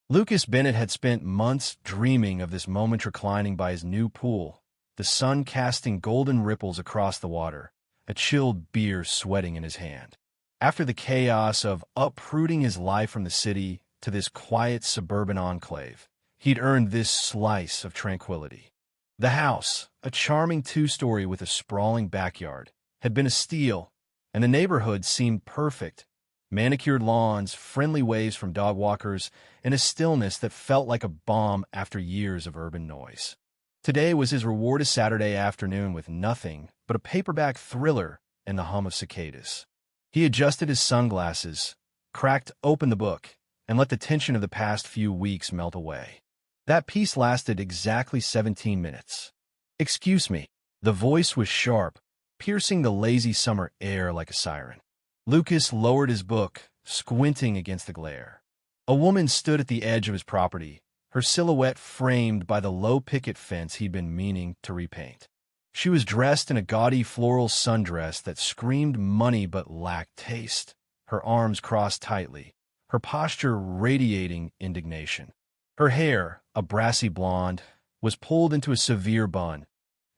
Lucas Bennett had spent months dreaming of this moment, reclining by his new pool, the sun casting golden ripples across the water, a chilled beer sweating in his hand. After the chaos of uprooting his life from the city to this quiet suburban enclave, he'd earned this slice of tranquility. The house, a charming two-story with a sprawling backyard, had been a steal, and the neighborhood seemed perfect. Manicured lawns, friendly waves from dog walkers, and a stillness that felt like a balm after years of urban noise. Today was his reward, a Saturday afternoon with nothing but a paperback thriller and the hum of cicadas. He adjusted his sunglasses, cracked open the book, and let the tension of the past few weeks melt away. That piece lasted exactly 17 minutes. "Excuse me." The voice was sharp, piercing the lazy summer air like a siren. Lucas lowered his book, squinting against the glare. A woman stood at the edge of his property, her silhouette framed by the low picket fence he'd been meaning to repaint. She was dressed in a gaudy floral sundress that screamed money but lacked taste, her arms crossed tightly, her posture radiating indignation. Her hair, a brassy blonde, was pulled into a severe bun,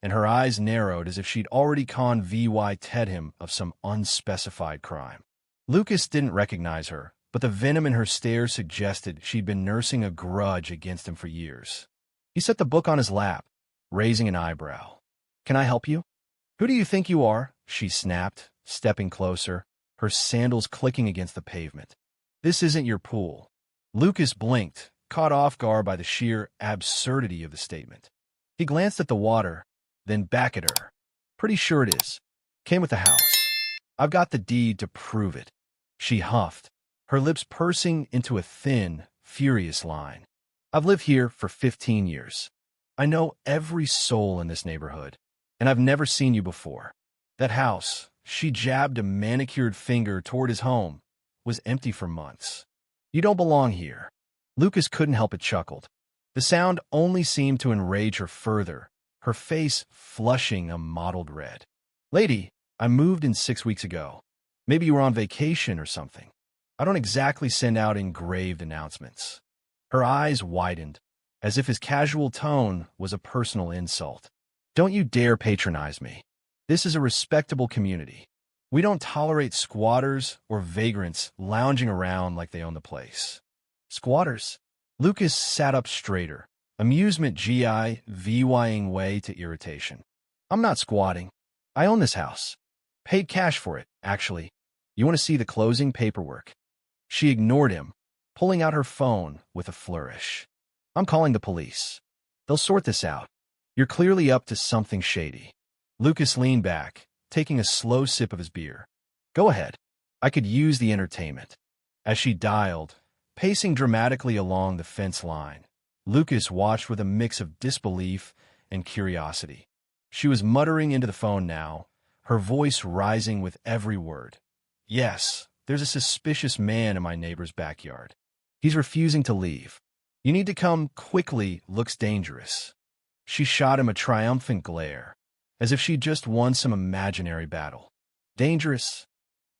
and her eyes narrowed as if she'd already convicted him of some unspecified crime. Lucas didn't recognize her, but the venom in her stare suggested she'd been nursing a grudge against him for years. He set the book on his lap, raising an eyebrow. "Can I help you?" "Who do you think you are?" she snapped, stepping closer, her sandals clicking against the pavement. "This isn't your pool." Lucas blinked, caught off guard by the sheer absurdity of the statement. He glanced at the water, then back at her. "Pretty sure it is. Came with the house. I've got the deed to prove it." She huffed, her lips pursing into a thin, furious line. "I've lived here for 15 years. I know every soul in this neighborhood, and I've never seen you before. That house," she jabbed a manicured finger toward his home, "was empty for months. You don't belong here." Lucas couldn't help but chuckle. The sound only seemed to enrage her further, her face flushing a mottled red. "Lady, I moved in 6 weeks ago. Maybe you were on vacation or something. I don't exactly send out engraved announcements." Her eyes widened, as if his casual tone was a personal insult. "Don't you dare patronize me. This is a respectable community. We don't tolerate squatters or vagrants lounging around like they own the place." "Squatters?" Lucas sat up straighter, amusement giving way to irritation. "I'm not squatting. I own this house. Paid cash for it, actually. You want to see the closing paperwork?" She ignored him, pulling out her phone with a flourish. "I'm calling the police. They'll sort this out. You're clearly up to something shady." Lucas leaned back, taking a slow sip of his beer. "Go ahead. I could use the entertainment." As she dialed, pacing dramatically along the fence line, Lucas watched with a mix of disbelief and curiosity. She was muttering into the phone now, her voice rising with every word. "Yes, there's a suspicious man in my neighbor's backyard. He's refusing to leave. You need to come quickly, looks dangerous." She shot him a triumphant glare, as if she'd just won some imaginary battle. "Dangerous?"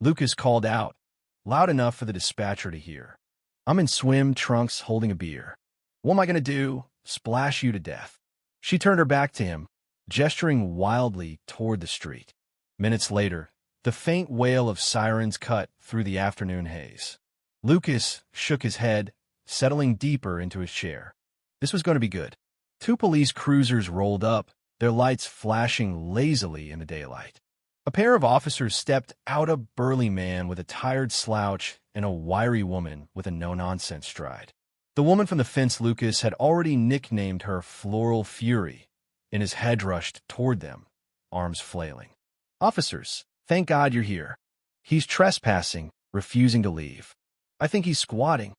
Lucas called out, loud enough for the dispatcher to hear. "I'm in swim trunks holding a beer. What am I going to do? Splash you to death?" She turned her back to him, gesturing wildly toward the street. Minutes later, the faint wail of sirens cut through the afternoon haze. Lucas shook his head, settling deeper into his chair. This was going to be good. 2 police cruisers rolled up, their lights flashing lazily in the daylight. A pair of officers stepped out, a burly man with a tired slouch and a wiry woman with a no-nonsense stride. The woman from the fence Lucas had already nicknamed her Floral Fury, and his head rushed toward them, arms flailing. "Officers, thank God you're here. He's trespassing, refusing to leave. I think he's squatting."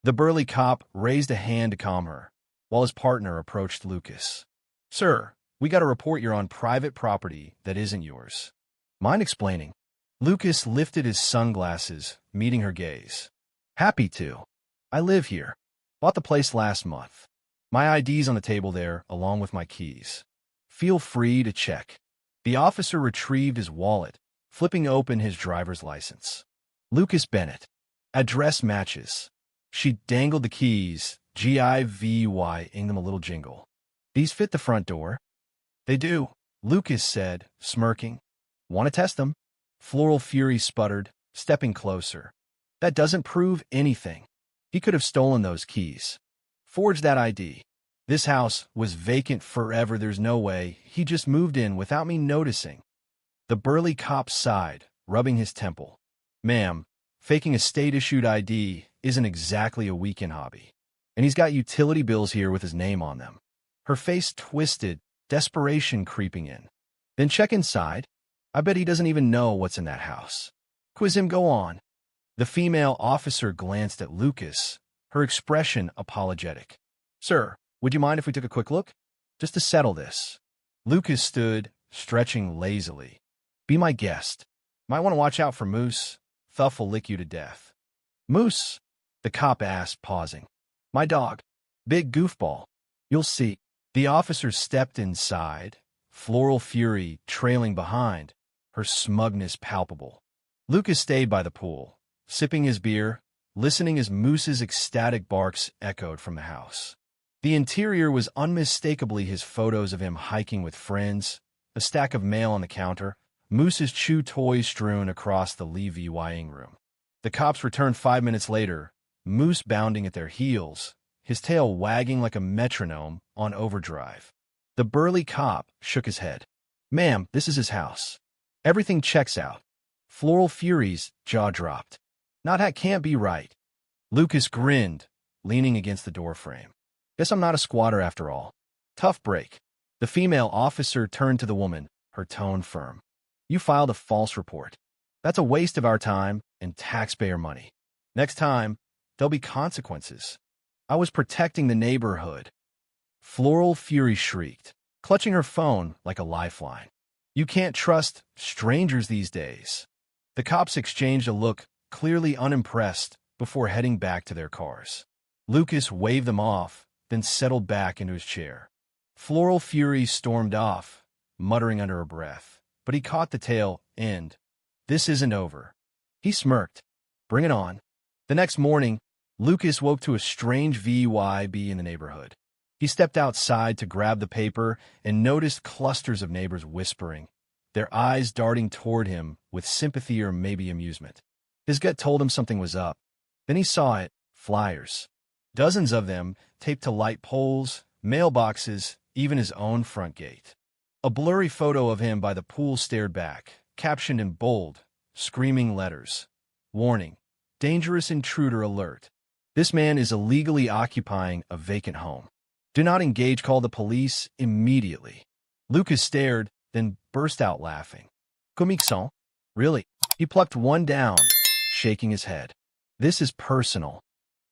The burly cop raised a hand to calm her, while his partner approached Lucas. "Sir, we got a report you're on private property that isn't yours. Mind explaining?" Lucas lifted his sunglasses, meeting her gaze. "Happy to. I live here. Bought the place last month. My ID's on the table there, along with my keys. Feel free to check." The officer retrieved his wallet, flipping open his driver's license. "Lucas Bennett. Address matches." She dangled the keys, giving them a little jingle. These fit the front door. They do, Lucas said, smirking. Want to test them? Floral Fury sputtered, stepping closer. That doesn't prove anything. He could have stolen those keys. Forged that ID. This house was vacant forever. There's no way. He just moved in without me noticing. The burly cop sighed, rubbing his temple. Ma'am, faking a state-issued ID isn't exactly a weekend hobby. And he's got utility bills here with his name on them. Her face twisted, desperation creeping in. Then check inside. I bet he doesn't even know what's in that house. Quiz him, go on. The female officer glanced at Lucas, her expression apologetic. Sir, would you mind if we took a quick look? Just to settle this. Lucas stood, stretching lazily. Be my guest. Might want to watch out for Moose. Thuff will lick you to death. Moose? The cop asked, pausing. My dog. Big goofball. You'll see. The officer stepped inside, Floral Fury trailing behind, her smugness palpable. Lucas stayed by the pool, sipping his beer, listening as Moose's ecstatic barks echoed from the house. The interior was unmistakably his photos of him hiking with friends, a stack of mail on the counter, Moose's chew toys strewn across the levying room. The cops returned 5 minutes later, Moose bounding at their heels, his tail wagging like a metronome on overdrive. The burly cop shook his head. Ma'am, this is his house. Everything checks out. Floral Fury's jaw dropped. That can't be right. Lucas grinned, leaning against the doorframe. Guess I'm not a squatter after all. Tough break. The female officer turned to the woman, her tone firm. You filed a false report. That's a waste of our time and taxpayer money. Next time, there'll be consequences. I was protecting the neighborhood. Floral Fury shrieked, clutching her phone like a lifeline. You can't trust strangers these days. The cops exchanged a look, clearly unimpressed, before heading back to their cars. Lucas waved them off, then settled back into his chair. Floral Fury stormed off, muttering under her breath, but he caught the tail end. This isn't over. He smirked. Bring it on. The next morning, Lucas woke to a strange vibe in the neighborhood. He stepped outside to grab the paper and noticed clusters of neighbors whispering, their eyes darting toward him with sympathy or maybe amusement. His gut told him something was up. Then he saw it, flyers. Dozens of them taped to light poles, mailboxes, even his own front gate. A blurry photo of him by the pool stared back, captioned in bold, screaming letters. Warning, dangerous intruder alert. This man is illegally occupying a vacant home. Do not engage, call the police immediately. Lucas stared, then burst out laughing. Comique sans? Really? He plucked one down, shaking his head. This is personal.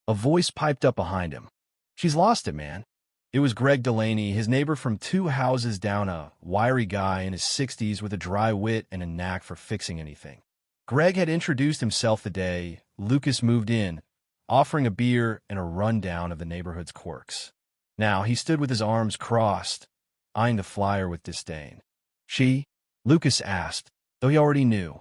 A voice piped up behind him. She's lost it, man. It was Greg Delaney, his neighbor from 2 houses down, a wiry guy in his 60s with a dry wit and a knack for fixing anything. Greg had introduced himself the day Lucas moved in, offering a beer and a rundown of the neighborhood's quirks. Now he stood with his arms crossed, eyeing the flyer with disdain. She? Lucas asked, though he already knew.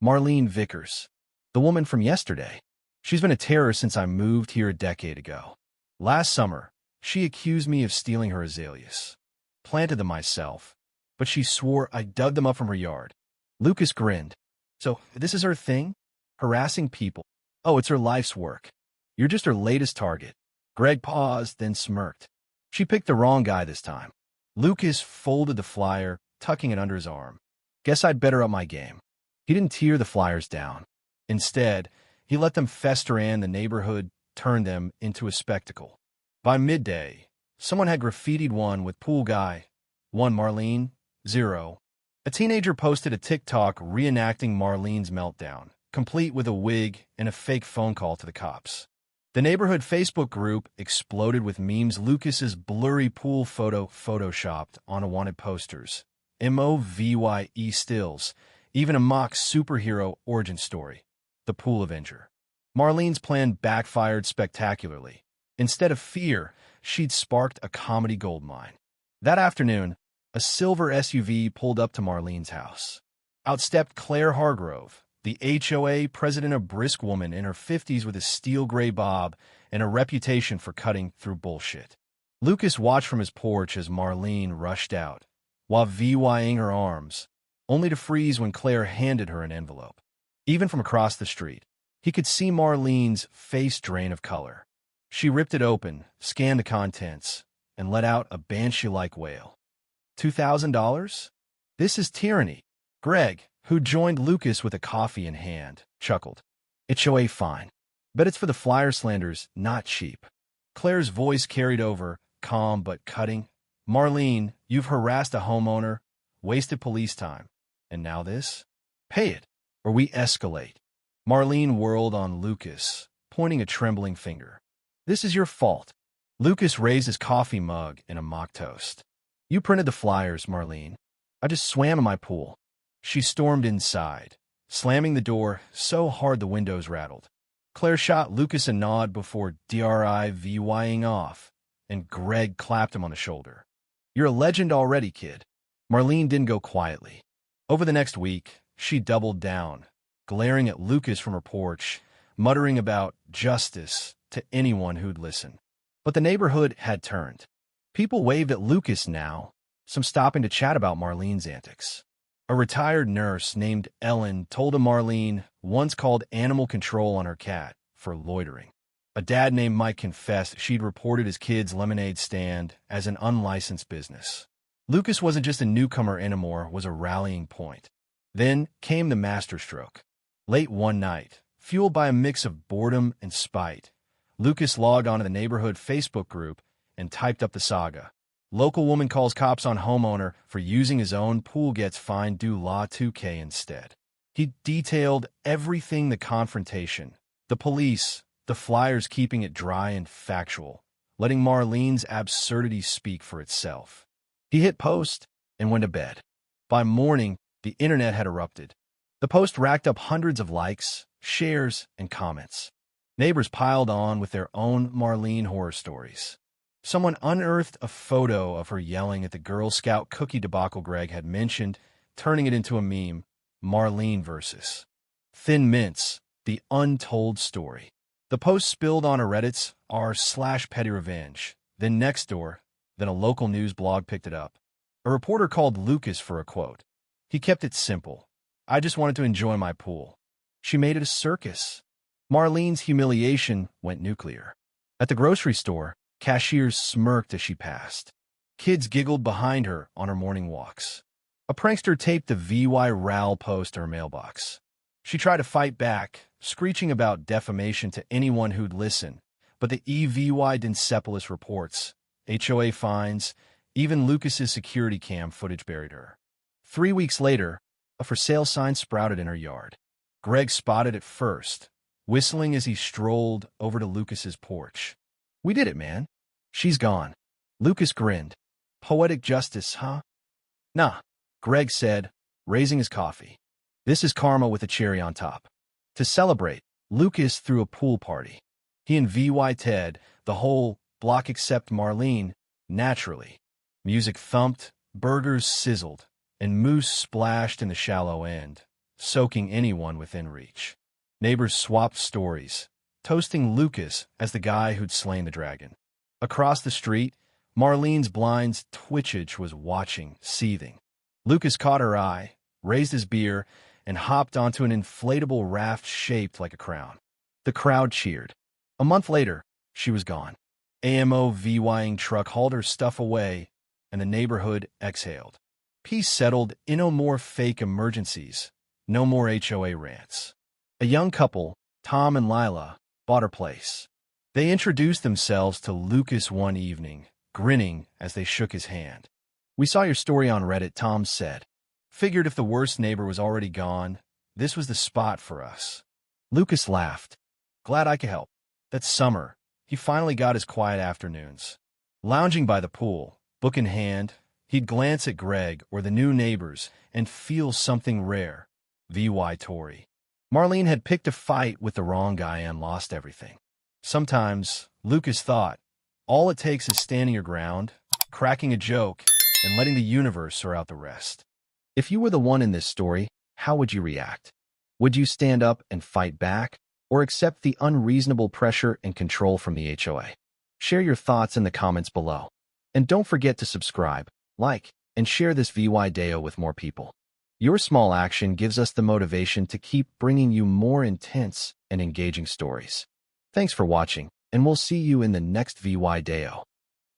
Marlene Vickers. The woman from yesterday. She's been a terror since I moved here a decade ago. Last summer, she accused me of stealing her azaleas. Planted them myself, but she swore I dug them up from her yard. Lucas grinned. So, this is her thing? Harassing people. Oh, it's her life's work. You're just her latest target. Greg paused, then smirked. She picked the wrong guy this time. Lucas folded the flyer, tucking it under his arm. Guess I'd better up my game. He didn't tear the flyers down. Instead, he let them fester and the neighborhood turned them into a spectacle. By midday, someone had graffitied one with pool guy, 1 Marlene, 0. A teenager posted a TikTok reenacting Marlene's meltdown, complete with a wig and a fake phone call to the cops. The neighborhood Facebook group exploded with memes. Lucas's blurry pool photo photoshopped on wanted posters, MOVYE stills, even a mock superhero origin story, the Pool Avenger. Marlene's plan backfired spectacularly. Instead of fear, she'd sparked a comedy goldmine. That afternoon, a silver SUV pulled up to Marlene's house. Out stepped Claire Hargrove, the HOA president, a brisk woman in her 50s with a steel gray bob and a reputation for cutting through bullshit. Lucas watched from his porch as Marlene rushed out, while VYing her arms, only to freeze when Claire handed her an envelope. Even from across the street, he could see Marlene's face drain of color. She ripped it open, scanned the contents, and let out a banshee-like wail. $2,000? This is tyranny. Greg, who joined Lucas with a coffee in hand, chuckled. HOA fine. Bet it's for the flyer slanders, not cheap. Claire's voice carried over, calm but cutting. Marlene, you've harassed a homeowner, wasted police time. And now this? Pay it, or we escalate. Marlene whirled on Lucas, pointing a trembling finger. This is your fault. Lucas raised his coffee mug in a mock toast. You printed the flyers, Marlene. I just swam in my pool. She stormed inside, slamming the door so hard the windows rattled. Claire shot Lucas a nod before DRIVYing off, and Greg clapped him on the shoulder. You're a legend already, kid. Marlene didn't go quietly. Over the next week, she doubled down, glaring at Lucas from her porch, muttering about justice to anyone who'd listen. But the neighborhood had turned. People waved at Lucas now, some stopping to chat about Marlene's antics. A retired nurse named Ellen told him Marlene once called animal control on her cat for loitering. A dad named Mike confessed she'd reported his kid's lemonade stand as an unlicensed business. Lucas wasn't just a newcomer anymore, was a rallying point. Then came the masterstroke. Late one night, fueled by a mix of boredom and spite, Lucas logged onto the neighborhood Facebook group and typed up the saga. Local woman calls cops on homeowner for using his own pool, gets fined, due law 2K instead. He detailed everything: the confrontation, the police, the flyers, keeping it dry and factual, letting Marlene's absurdity speak for itself. He hit post and went to bed. By morning, the internet had erupted. The post racked up hundreds of likes, shares, and comments. Neighbors piled on with their own Marlene horror stories. Someone unearthed a photo of her yelling at the Girl Scout cookie debacle Greg had mentioned, turning it into a meme. Marlene versus Thin Mints, the untold story. The post spilled on a Reddit's r/petty revenge, then Nextdoor, then a local news blog picked it up. A reporter called Lucas for a quote. He kept it simple. I just wanted to enjoy my pool. She made it a circus. Marlene's humiliation went nuclear. At the grocery store, cashiers smirked as she passed. Kids giggled behind her on her morning walks. A prankster taped the VY Ral post to her mailbox. She tried to fight back, screeching about defamation to anyone who'd listen, but the EVY Densepolis reports, HOA fines, even Lucas's security cam footage buried her. 3 weeks later, a for sale sign sprouted in her yard. Greg spotted it first, whistling as he strolled over to Lucas's porch. We did it, man. She's gone. Lucas grinned. Poetic justice, huh? Nah, Greg said, raising his coffee. This is karma with a cherry on top. To celebrate, Lucas threw a pool party. He and VY Ted, the whole block except Marlene, naturally. Music thumped, burgers sizzled, and moose splashed in the shallow end, soaking anyone within reach. Neighbors swapped stories, toasting Lucas as the guy who'd slain the dragon. Across the street, Marlene's blinds Twitchage was watching, seething. Lucas caught her eye, raised his beer, and hopped onto an inflatable raft shaped like a crown. The crowd cheered. A month later, she was gone. AMO VYing truck hauled her stuff away, and the neighborhood exhaled. Peace settled in. No more fake emergencies, no more HOA rants. A young couple, Tom and Lila, bought her place. They introduced themselves to Lucas one evening, grinning as they shook his hand. We saw your story on Reddit, Tom said. Figured if the worst neighbor was already gone, this was the spot for us. Lucas laughed. Glad I could help. That summer, he finally got his quiet afternoons. Lounging by the pool, book in hand, he'd glance at Greg or the new neighbors and feel something rare. VY Tory. Marlene had picked a fight with the wrong guy and lost everything. Sometimes, Lucas thought, all it takes is standing your ground, cracking a joke, and letting the universe sort out the rest. If you were the one in this story, how would you react? Would you stand up and fight back, or accept the unreasonable pressure and control from the HOA? Share your thoughts in the comments below. And don't forget to subscribe, like, and share this video with more people. Your small action gives us the motivation to keep bringing you more intense and engaging stories. Thanks for watching, and we'll see you in the next video.